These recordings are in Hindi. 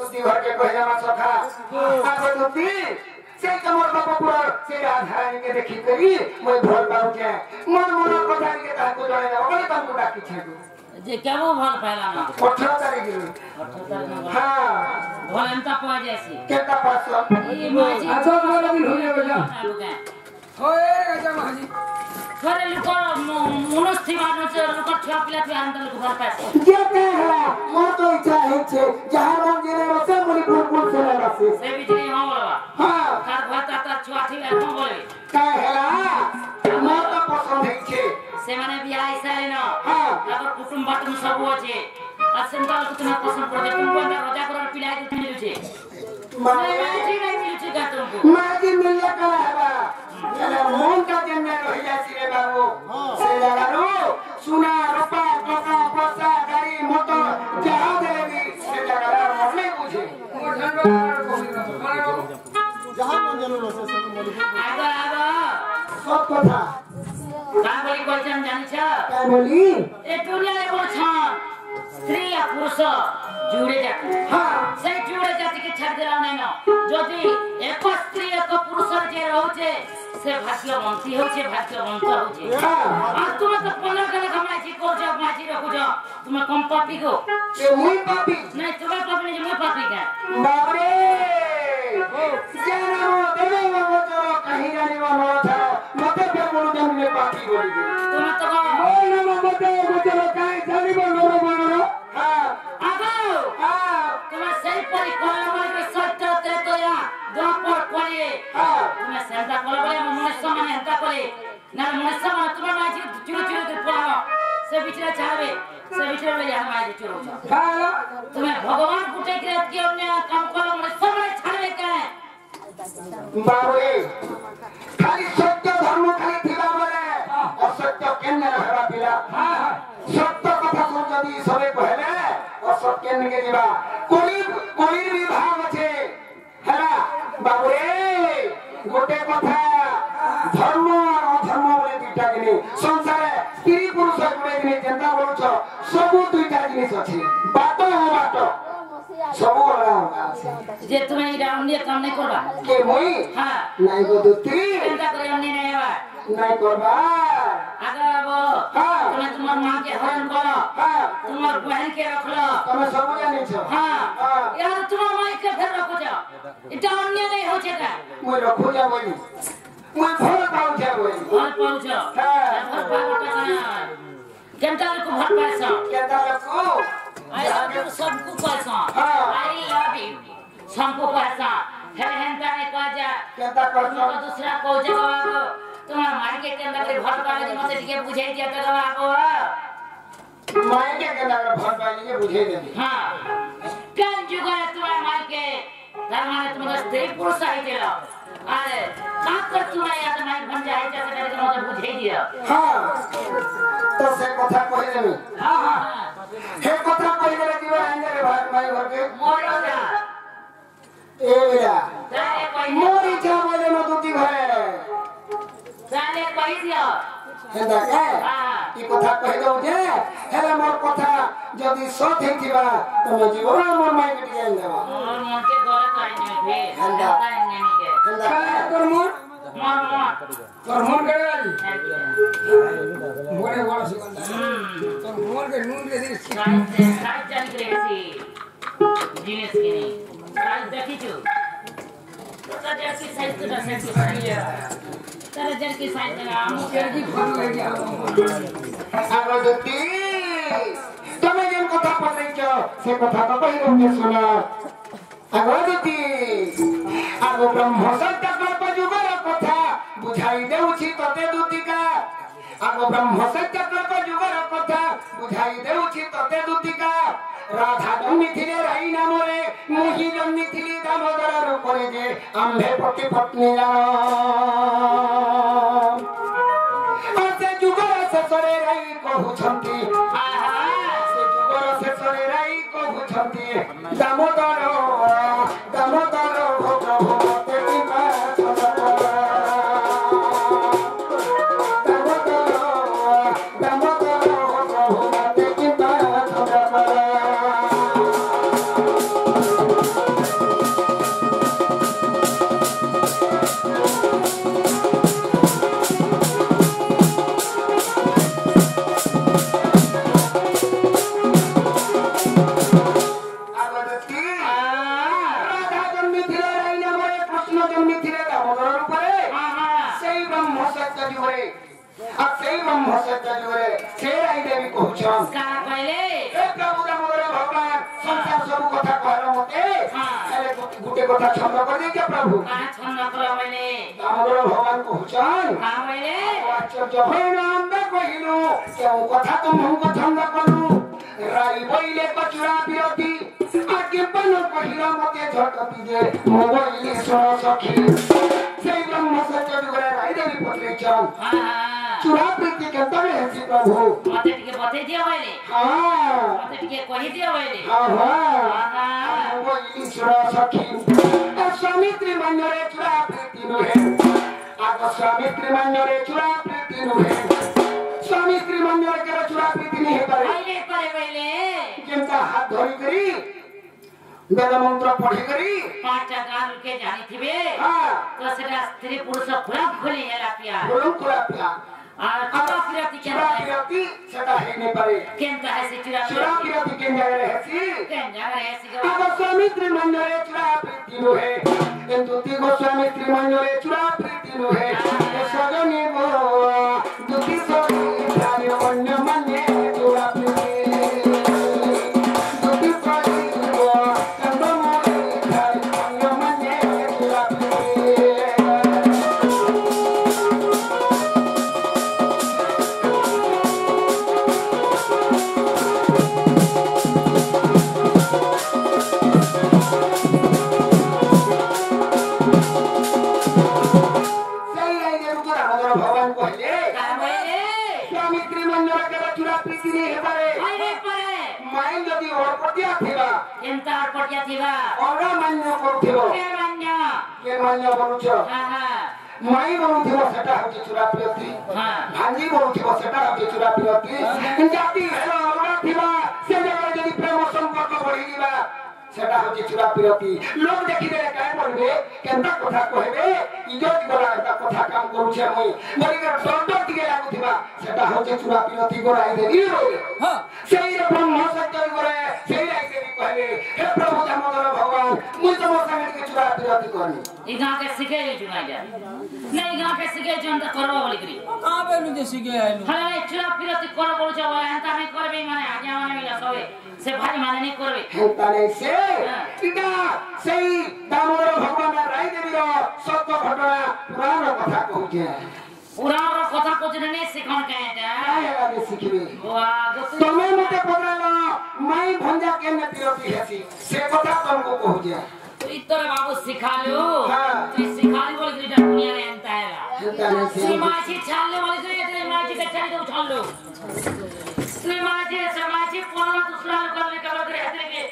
दुती घर के कहला मा सखा आगो दुती से कमर बाबा पूरा से राधारानी के देखी करी मैं भोल पाऊ के मन कथा के ता को जणे ना ओले तम को डाकी छे जे केबो भल पाला ना 18 तारीख 18 तारीख हां भोलंता पा जैसी केता पास ये माजी अच्छा वाला दिन हो गया होए गजा माजी करे लुको मनस्थि मानो से लुको ठोकले पे अंदर को भर पासे जे कहला मोर तो इच्छा है छे जहां हम गेले रसे मुनि फूल से रसे से बिजली हो बोलवा हां तार भाता तार छुआठी ले हो बोले कहला मोर तो पसंद है छे से माने बियाह इसाले न हां तार कुटुंब बाटम सब होचे असेंताल को तुम्हें पसंद पड़े तुमको अंदर रोजा करो पिला के मिलु छे माजी नहीं मिलु छे का तुमको माजी मिलया का है चला मन का जन्म रहिया सिरे बाबू से लगारो सुना रुपा टका पैसा गाड़ी मोटर जहां देवी से लगारो मन नहीं बुझे जहां मन जरूर से सब बोली आगो आगो सब कथा का बोली क्वेश्चन जानि छ का बोली ए दुनिया ले बोल छ स्त्री या पुरुष जुड़े जाती हां से जुड़े जाती के छाड़ देला नै न जदी एक स्त्री एक पुरुष जे रहउछे से भाग्यवंती होछे भाग्यवंत होछे आ तुम तो पना करे हमरा जी को जब माजी रखु जा तुम कम पापी को ये मुई पापी नहीं तुम पापी नहीं मैं पापी का बाप रे जानो देवे वो जो कहीं जाने वाला था मते पे बोलू जब मैं पापी बोली तुम तो ओए ना मते वो जो कहीं जाने वाला बोलो हां आगो हां तुम सही परी कोला बोले सत्य ते तो या दोपर कोले हां तुम सेंटा कोला बोले मनुष्य माने हंता कोले ना मनुष्य माने तुम माजी चुरु के पोला से बिचरा छावे से बिचरा ले हम माजी चुरु छ हां तुम्हें भगवान कुटे के के अन्य काम करो मनुष्य माने छावे के बाबू खाली सत्य धर्म खाली थिला बोले असत्य केने रहबा पिला हां सत्य कथा सुन जदी सबे कहले असत्य केने के जीवा कोली विभाग छे हला बाबू गोटे कथा धर्म और अधर्म बोले दुटा के संसार स्त्री पुरुष गुणे ने जनता बोलछ सब दुटा जिनिस अछि बात हो बात सब अलग जे तुम्हें इरा अन्य काम नहीं करबा के मोई हां नहीं गो दुती चिंता करे अन्य नहीं आवा नहीं करबा आगे वो हां तुम्हें तुम्हार मां के हरण करो हां तुम्हार बहन के रख लो तुम सब जानि छ हां यार तुम्हार मां के फिर रखो जा इटा अन्य नहीं हो छेका मैं रखो जा बोली मैं भर पाऊ जा बोली और पहुंच हां भर पाटा घंटा को भर पैसा क्या ताको आई लव यू सबको पैसा हां आई लव यू सबको पैसा है हंता ने कहा जा क्या ताको तो दूसरा को जगह तुम्हार मां के अंदर भर पाला जे मते के बुझाई दिया तो आको मां के अंदर भर पाली के बुझे दे हां कन जुगाड़ तुम्हार मां के घर माने तुम स्त्री पुरुष आई देला अरे का कर तुम्हारे याद में बन जाए जैसे करके मते बुझाई दिया हां तो से कथा कहि देनी हां हां हे कथा कहि देले जीवा अंदर भाग माई घर के मोर जा ए बेटा साले कोई मोरी जा बोले न दुती घरे साले कोई दिया हेदा के हां ई कथा कहि दउ जे हेले मोर कथा जदी सत हेतिबा त जीवन मोर माई के दिए देबा मोर मोर के घर काई नहीं भे हंदा। काई नहीं के हेदा कर मोर मोर कर मोर करे मोरे वाला सिकंदर कर मोर के नून के दिस साइड जान के सी जीनेस के नहीं साइड देखी छु तो जैसी साइड तो साइड तेरे जन की साइड लगा हम की फल ले गया आगो दुती तमे जेन कथा पतै छ से कथा तो कहि दउ के सुना आगो दुती आगो ब्रह्म सत्य कल्प जुगर कथा बुझाई देउछि तते दुतिका आगो ब्रह्म सत्य कल्प जुगर कथा बुझाई देउछि तते दुतिका राधा जन्मी थिले राई नामरे मोही जन्मी थिली दामोदर रूपरे जे आम्भे पति पत्नी से जुगर शेषरे राई कहउछंती से जुगर शेषरे राई कहउछंती दामोदर दामोदर हो प्रभु मते कृपा दामोदर हो प्रभु मते कृपा রাধা জন্মিଥିଲେ রাই নামরে কৃষ্ণ জন্মিଥିଲେ দামোদর রূপে সেই ব্রহ্ম সত্য যুগে আর সেই ব্রহ্ম সত্য যুগে সে রাই দেবী কହୁଛন কারা কইলে এ প্রভু দামোদর ভগবান সংসার সব কথা কহর মতে এলে গুটে কথা ছন্দ করে দিছে প্রভু কারা ছন্দ করা বলে দামোদর ভগবান কହୁছন কারা বলে আশ্চর্য হইল আমরা কহিলু কেউ কথা তোমাকে ছন্দ করু রাই বইলে কচুরা বিরতি আগে বন কহিল মতে ঝটতি যে মোবাইলে শোন সখী সেই ব্রহ্ম সত্য যুগে রাই দেবী পত্রিচন চুরা প্রীতি কেতবে হেসি প্রভু মতে টিকে বতে দিও বলে মতে টিকে কহি দিও বলে মোবাইলে শোন সখী স্বামী ত্রিমান্যরে চুরা প্রীতি নুহে আগ স্বামী ত্রিমান্যরে চুরা প্রীতি নুহে স্বামী স্ত্রী মন্দিরে কেন চুরা প্রীতি নিয়ে পারে বলে কেনটা হাত ধরি করি বেদ মন্ত্র পড়ি করি পাঁচটা গান কে জানিথিবে তো সেটা স্ত্রী পুরুষ খোলা খোলি হেলা পিয়া বলুন কোলা পিয়া আর চুরা পিরাতি চুরা প্রীতি সেটা হই নে পারে কেনটা হেসি চুরা চুরা প্রীতি কেন জায়গায় হেসি কেন জায়গা হেসি গো আগ স্বামী স্ত্রী মন্দিরে চুরা প্রীতি নুহে কিন্তু তি গোস্বামী স্ত্রী মন্দিরে চুরা প্রীতি নুহে সজনী গো দুটি সজনী ধারে অন্য মানে চুরা প্রীতি দুটি সজনী গো চন্দ্রমণি ধারে অন্য মানে চুরা প্রীতি ভগবান কহিলে স্বামী স্ত্রী মন্দিরে কেন চুরা প্রীতি নিয়ে হেবারে মাই যদি অর্পটিয়া থিবা কেনটা অর্পটিয়া থিবা অরা মান্য করুথিব কে মান্য করুছ মাই বলুথিব সেটা হচ্ছে চুরা প্রীতি ভাঞ্জি বলুথিব সেটা হচ্ছে চুরা প্রীতি জাতি হেলো অরা থিবা সে জায়গায় যদি প্রেম সম্পর্ক বঢ়ি দিবা সেটা হচ্ছে চুরা প্রীতি লোক দেখিলে কাই বলবে কেনটা কথা কইবে ইজত গলা এটা কথা কাম করুছে মই মরিগর দন্ড দিকে লাগুথিবা সেটা হচ্ছে চুরা প্রীতি গড়াই দেবি সেই ব্রহ্ম সত্য করে সেই রাই দেবী কইলে হে প্রভু দামোদর ভগবান মুই তোমার সঙ্গে টিকে চুরা প্রীতি করনি এই গাঁ के सिखे जुना जा नहीं गां के सिखे जन त करबो बोली करी कहां पे नु जे सिखे आइलो हले चुरा पिरती कर बोल जा एंता नहीं करबे माने आजा माने मिला सबे से भाई माने नहीं करबे হেতানে সে ইটা সেই দামোদর ভগবান রাই দেবীর সত্য ঘটনা পুরাণ কথা কହୁছে পুরাণ কথা কোজনে नहीं सिखन कहता আগে শিখিবে वाह गो তুমি মতে পড়ালো মাই ভঞ্জা কেনে পিরতি হেসি সে কথা তোমাকে কହୁছে तो इतर बाबू सिखा लो हां तो सिखा ली बोली करी दुनिया रे एंता है হেতানে সে समाजी छाले बोली करी तेरे माजी के छाले तो छाल लो समाजी पोला दूसरा करने का बदले हेतरे के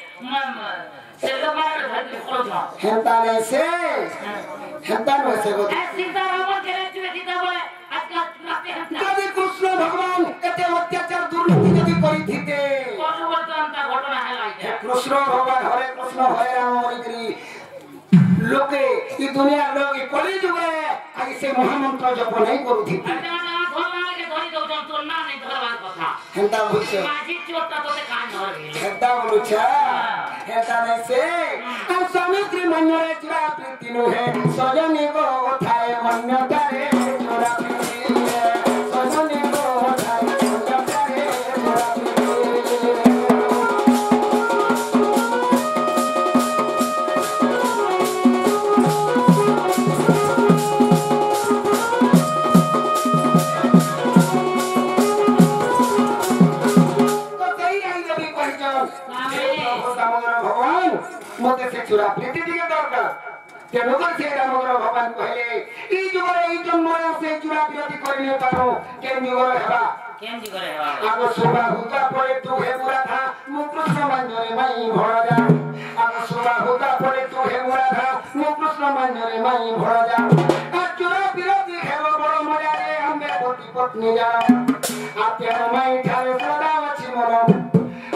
से लोग मार घर के खोल जाओ হেতানে সে হেতানে সে গো ए सीता रावण के रे चुए सीता बोले आज का राते हम যদি কৃষ্ণ ভগবান এতে অত্যাচার দুর্নীতি যদি করিথিতে कौन बोल तो अंता घटना है लाइक কৃষ্ণ ভগবান হরে কৃষ্ণ হরে রাম বলি লোকে এই দুনিয়ার লোক এই কলি যুগে আগে সে মহামন্ত্র জপ নাই করুথিতে अरे ना धोल ना के धोरी दो जन तो ना नहीं धरवार कथा হেতা বলছে माजी चोटा तो ते कान धर गई হেতা বলছে হেতা নাই সে আর স্বামী স্ত্রী মন্যরে চুরা প্রীতি নুহে সজনী গো থায়ে মন্যতারে চুরা প্রীতি সজনী গো থায়ে মন্যতারে চুরা প্রীতি তো সেই রাই দেবী কহিছন দামোদর ভগবান মতে সে চুরা প্রীতি দিকে দরকার তেমন সে দামোদর ভগবান কহিলে এই যুগরে এই জন্মরে সে চুরা প্রীতি করিলে পারো কেন যুগরে হেবা केम जी करे बाबू आगो सुबह होता पड़े तू है बुरा था मुकृष्ण मंजरे माई भरा जा आगो सुबह होता पड़े तू है बुरा था मुकृष्ण मंजरे माई भरा जा आज चुरा विरोधी है वो बड़ो मजा रे हमें पति पत्नी जा आते माई ठारे सदा वची मनो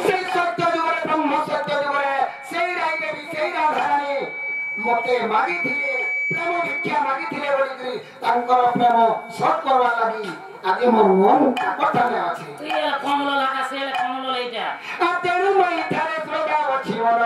সেই সত্য যুগরে ব্রহ্ম সত্য যুগরে সেই রাই দেবী সেই রাধারানী মতে মাগিথিলে প্রেম ভিক্ষা মাগিথিলে বলিকি তাঙ্কর প্রেম সৎ করবা লাগি আগে মোর মন কথানে আছে তুই কমলো লাগা সে কমলো লইটা আর তেরু মাই ঠারে শ্রদ্ধা অছি মন